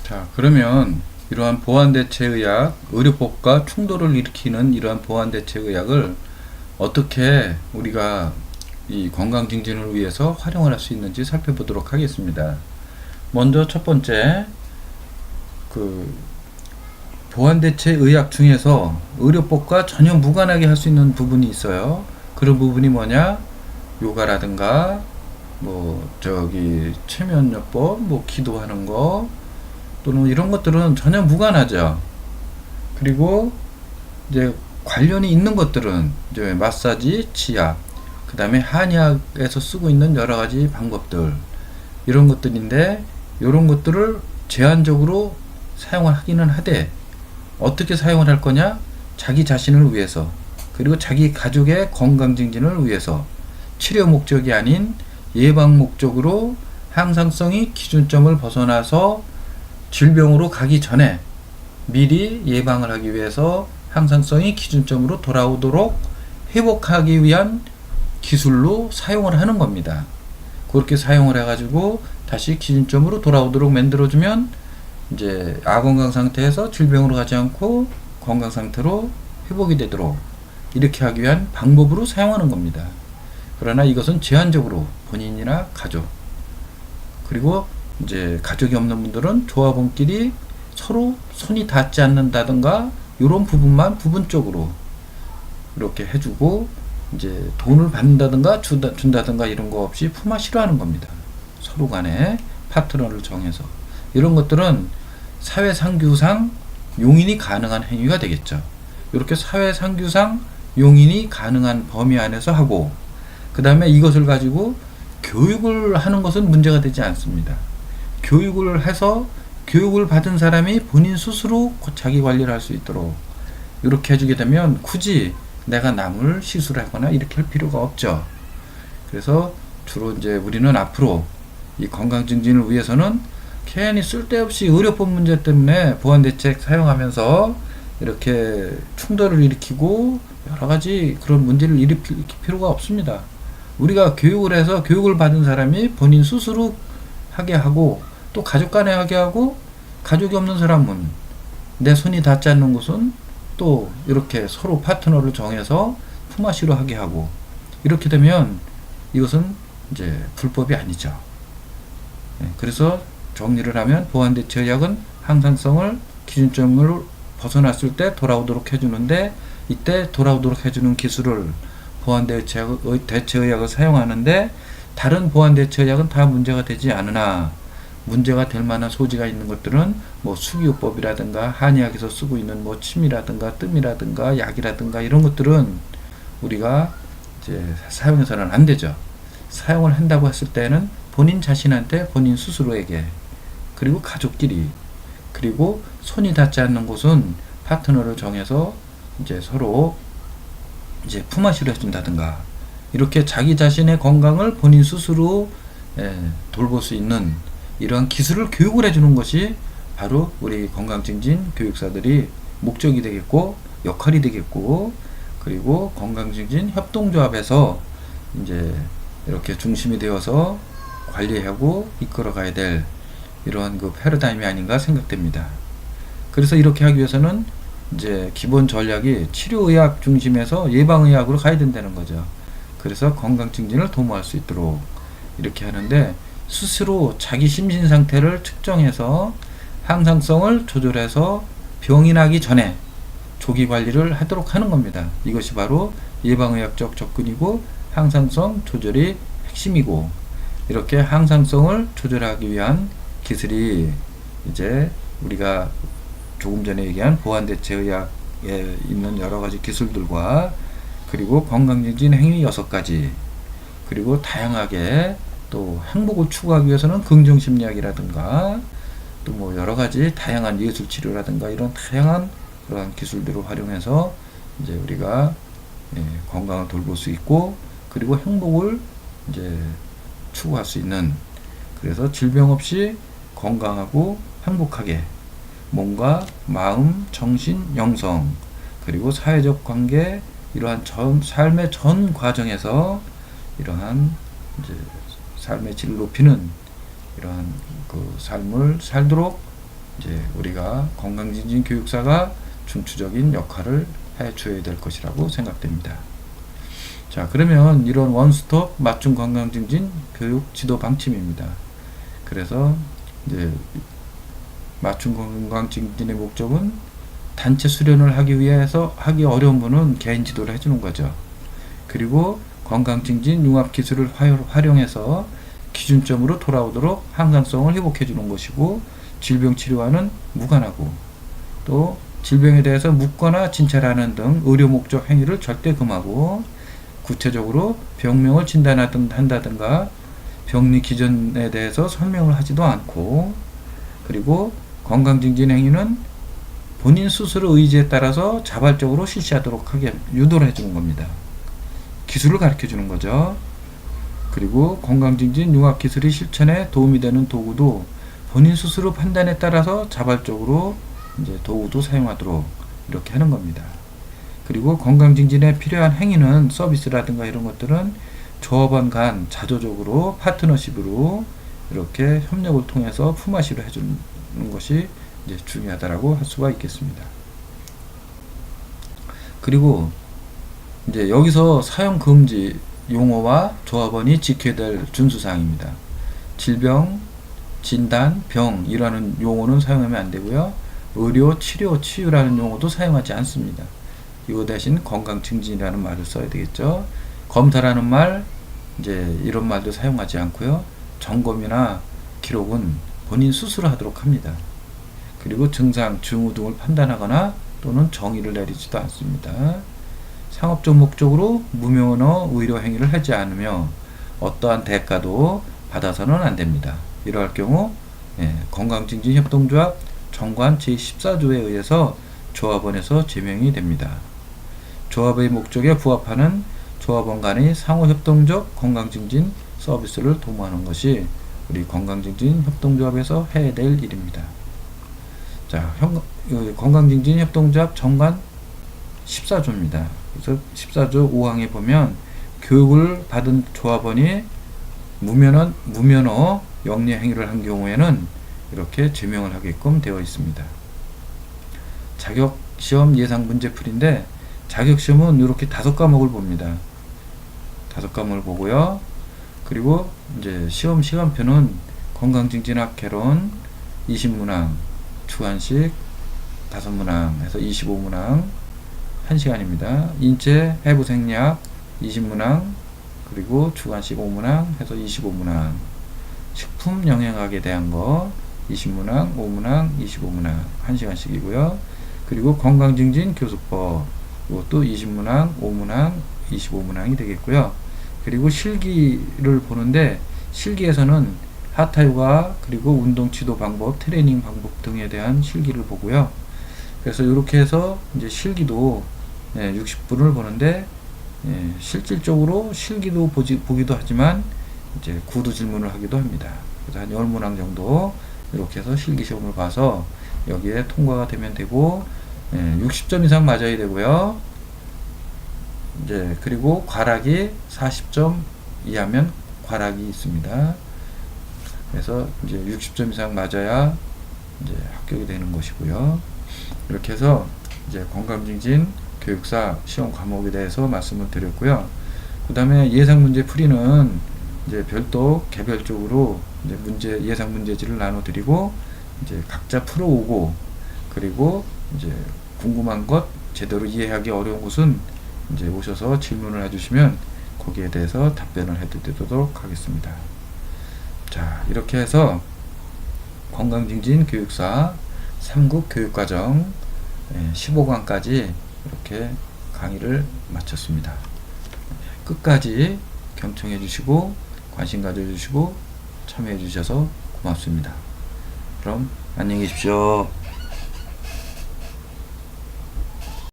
자, 그러면 이러한 보완대체의학, 의료법과 충돌을 일으키는 이러한 보완대체의학을 어떻게 우리가 이 건강 증진을 위해서 활용을 할 수 있는지 살펴보도록 하겠습니다. 먼저 첫 번째, 그 보완대체의학 중에서 의료법과 전혀 무관하게 할 수 있는 부분이 있어요. 그런 부분이 뭐냐? 요가라든가 최면요법, 기도하는 거 또는 이런 것들은 전혀 무관하죠. 그리고 이제 관련이 있는 것들은 이제 마사지, 치약, 그 다음에 한의학에서 쓰고 있는 여러 가지 방법들, 이런 것들인데, 이런 것들을 제한적으로 사용을 하기는 하되, 어떻게 사용을 할 거냐? 자기 자신을 위해서, 그리고 자기 가족의 건강 증진을 위해서, 치료 목적이 아닌 예방 목적으로 항상성이 기준점을 벗어나서 질병으로 가기 전에 미리 예방을 하기 위해서 항상성이 기준점으로 돌아오도록 회복하기 위한 기술로 사용을 하는 겁니다. 그렇게 사용을 해가지고 다시 기준점으로 돌아오도록 만들어주면 이제 아건강 상태에서 질병으로 가지 않고 건강 상태로 회복이 되도록 이렇게 하기 위한 방법으로 사용하는 겁니다. 그러나 이것은 제한적으로 본인이나 가족, 그리고 이제 가족이 없는 분들은 조합원끼리 서로 손이 닿지 않는다든가 이런 부분만 부분적으로 이렇게 해주고, 이제 돈을 받는다든가 준다든가 이런 거 없이 품앗이로 하는 겁니다. 서로 간에 파트너를 정해서. 이런 것들은 사회상규상 용인이 가능한 행위가 되겠죠. 이렇게 사회상규상 용인이 가능한 범위 안에서 하고, 그 다음에 이것을 가지고 교육을 하는 것은 문제가 되지 않습니다. 교육을 해서 교육을 받은 사람이 본인 스스로 자기 관리를 할 수 있도록 이렇게 해주게 되면 굳이 내가 남을 시술하거나 이렇게 할 필요가 없죠. 그래서 주로 이제 우리는 앞으로 이 건강 증진을 위해서는 괜히 쓸데없이 의료법 문제 때문에 보완대책 사용하면서 이렇게 충돌을 일으키고 여러 가지 그런 문제를 일으킬 필요가 없습니다. 우리가 교육을 해서 교육을 받은 사람이 본인 스스로 하게 하고, 또 가족 간에 하게 하고, 가족이 없는 사람은 내 손이 닿지 않는 곳은 또 이렇게 서로 파트너를 정해서 품앗이로 하게 하고, 이렇게 되면 이것은 이제 불법이 아니죠. 그래서 정리를 하면 보완대체의학은 항상성을 기준점을 벗어났을 때 돌아오도록 해주는데, 이때 돌아오도록 해주는 기술을 보완대체의학을 사용하는데, 다른 보완대체의학은 다 문제가 되지 않으나 문제가 될 만한 소지가 있는 것들은 수기요법이라든가 한의학에서 쓰고 있는 침이라든가 뜸이라든가 약이라든가 이런 것들은 우리가 이제 사용해서는 안 되죠. 사용을 한다고 했을 때는 본인 자신한테, 본인 스스로에게, 그리고 가족끼리, 그리고 손이 닿지 않는 곳은 파트너를 정해서 이제 서로 이제 품앗이로 해준다든가, 이렇게 자기 자신의 건강을 본인 스스로 돌볼 수 있는 이러한 기술을 교육을 해주는 것이 바로 우리 건강증진 교육사들이 목적이 되겠고 역할이 되겠고, 그리고 건강증진 협동조합에서 이제 이렇게 중심이 되어서 관리하고 이끌어가야 될 이러한 그 패러다임이 아닌가 생각됩니다. 그래서 이렇게 하기 위해서는 이제 기본 전략이 치료의학 중심에서 예방의학으로 가야 된다는 거죠. 그래서 건강증진을 도모할 수 있도록 이렇게 하는데, 스스로 자기 심신 상태를 측정해서 항상성을 조절해서 병이 나기 전에 조기 관리를 하도록 하는 겁니다. 이것이 바로 예방의학적 접근이고 항상성 조절이 핵심이고, 이렇게 항상성을 조절하기 위한 기술이 이제 우리가 조금 전에 얘기한 보완대체의학에 있는 여러 가지 기술들과, 그리고 건강증진 행위 6가지, 그리고 다양하게 또 행복을 추구하기 위해서는 긍정심리학이라든가 또 여러 가지 다양한 예술치료라든가 이런 다양한 그러한 기술들을 활용해서 이제 우리가 건강을 돌볼 수 있고, 그리고 행복을 이제 추구할 수 있는, 그래서 질병 없이 건강하고 행복하게 몸과 마음, 정신, 영성, 그리고 사회적 관계, 이러한 삶의 전 과정에서 이러한 이제 삶의 질을 높이는 이러한 그 삶을 살도록 이제 우리가 건강증진 교육사가 중추적인 역할을 해줘야 될 것이라고 생각됩니다. 자, 그러면 이런 원스톱 맞춤 건강증진 교육 지도 방침입니다. 그래서 이제 맞춤 건강증진의 목적은 단체 수련을 하기 위해서 하기 어려운 분은 개인 지도를 해주는 거죠. 그리고 건강증진 융합 기술을 활용해서 기준점으로 돌아오도록 항상성을 회복해 주는 것이고, 질병 치료와는 무관하고, 또 질병에 대해서 묻거나 진찰하는 등 의료 목적 행위를 절대 금하고, 구체적으로 병명을 진단한다든가 병리 기전에 대해서 설명을 하지도 않고, 그리고 건강증진 행위는 본인 스스로 의지에 따라서 자발적으로 실시하도록 하게 유도를 해주는 겁니다. 기술을 가르쳐 주는 거죠. 그리고 건강증진 융합기술이 실천에 도움이 되는 도구도 본인 스스로 판단에 따라서 자발적으로 이제 도구도 사용하도록 이렇게 하는 겁니다. 그리고 건강증진에 필요한 행위는 서비스라든가 이런 것들은 조합원 간 자조적으로 파트너십으로 이렇게 협력을 통해서 품앗이로 해주는 것이 이제 중요하다라고 할 수가 있겠습니다. 그리고 이제 여기서 사용 금지 용어와 조합원이 지켜야 될 준수사항입니다. 질병, 진단, 병이라는 용어는 사용하면 안 되고요. 의료, 치료, 치유라는 용어도 사용하지 않습니다. 이거 대신 건강증진이라는 말을 써야 되겠죠. 검사라는 말, 이제 이런 말도 사용하지 않고요. 점검이나 기록은 본인 스스로 하도록 합니다. 그리고 증상, 증후 등을 판단하거나 또는 정의를 내리지도 않습니다. 상업적 목적으로 무면허 의료 행위를 하지 않으며 어떠한 대가도 받아서는 안 됩니다. 이러할 경우 건강증진협동조합 정관 제14조에 의해서 조합원에서 제명이 됩니다. 조합의 목적에 부합하는 조합원 간의 상호협동적 건강증진 서비스를 도모하는 것이 우리 건강증진협동조합에서 해야 될 일입니다. 자, 건강증진협동조합 정관 14조입니다. 그래서 14조 5항에 보면 교육을 받은 조합원이 무면허 영리 행위를 한 경우에는 이렇게 제명을 하게끔 되어 있습니다. 자격시험 예상 문제풀인데, 자격시험은 이렇게 5과목을 봅니다. 5과목을 보고요. 그리고 이제 시험 시간표는 건강증진학 개론 20문항, 주관식 5문항 해서 25문항 1시간입니다. 인체 해부생리학 20문항, 그리고 주관식 5문항 해서 25문항, 식품 영양학에 대한 거 20문항, 5문항, 25문항 1시간씩이고요. 그리고 건강증진 교수법 이것도 20문항, 5문항, 25문항이 되겠고요. 그리고 실기를 보는데, 실기에서는 하타요가, 그리고 운동 지도 방법, 트레이닝 방법 등에 대한 실기를 보고요. 그래서 이렇게 해서 이제 실기도 60분을 보는데, 실질적으로 실기도 보기도 하지만 이제 구두 질문을 하기도 합니다. 그래서 한 10문항 정도 이렇게 해서 실기 시험을 봐서 여기에 통과가 되면 되고, 60점 이상 맞아야 되고요. 이제 그리고 과락이 40점 이하면 과락이 있습니다. 그래서 이제 60점 이상 맞아야 이제 합격이 되는 것이고요. 이렇게 해서 이제 건강증진 교육사 시험 과목에 대해서 말씀을 드렸고요. 그 다음에 예상 문제 풀이는 이제 별도 개별적으로 이제 예상 문제지를 나눠드리고, 이제 각자 풀어오고, 그리고 이제 궁금한 것, 제대로 이해하기 어려운 것은 이제 오셔서 질문을 해주시면 거기에 대해서 답변을 해드리도록 하겠습니다. 자, 이렇게 해서 건강증진 교육사 3급 교육과정 15강까지 이렇게 강의를 마쳤습니다. 끝까지 경청해 주시고 관심 가져 주시고 참여해 주셔서 고맙습니다. 그럼 안녕히 계십시오.